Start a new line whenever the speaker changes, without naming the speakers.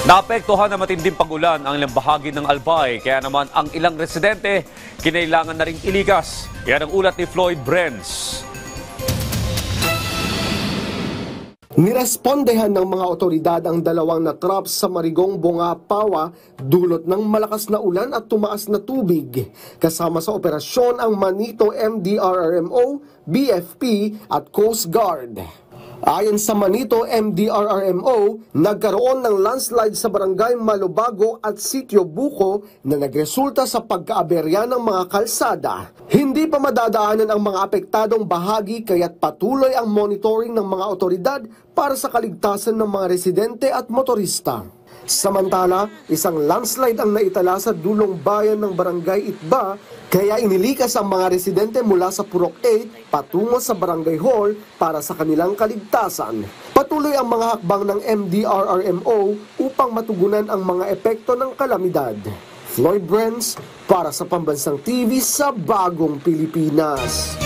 Naapektuhan ng matinding pagulan ang ilang bahagi ng Albay, kaya naman ang ilang residente kinailangan na ring iligas. Yan ang ulat ni Floyd Brenz.
Nirespondehan ng mga otoridad ang dalawang natrap sa Marigong, Bongapawa dulot ng malakas na ulan at tumaas na tubig. Kasama sa operasyon ang Manito MDRRMO, BFP at Coast Guard. Ayon sa Manito MDRRMO, nagkaroon ng landslide sa barangay Malubago at Sitio Buko na nagresulta sa pagkaaberya ng mga kalsada. Hindi pa madadaanan ang mga apektadong bahagi kaya't patuloy ang monitoring ng mga otoridad para sa kaligtasan ng mga residente at motorista. Samantala, isang landslide ang naitala sa dulong bayan ng Barangay Itba, kaya inilikas ang mga residente mula sa Purok 8 patungo sa Barangay Hall para sa kanilang kaligtasan. Patuloy ang mga hakbang ng MDRRMO upang matugunan ang mga epekto ng kalamidad. Floyd Brenz para sa Pambansang TV sa Bagong Pilipinas.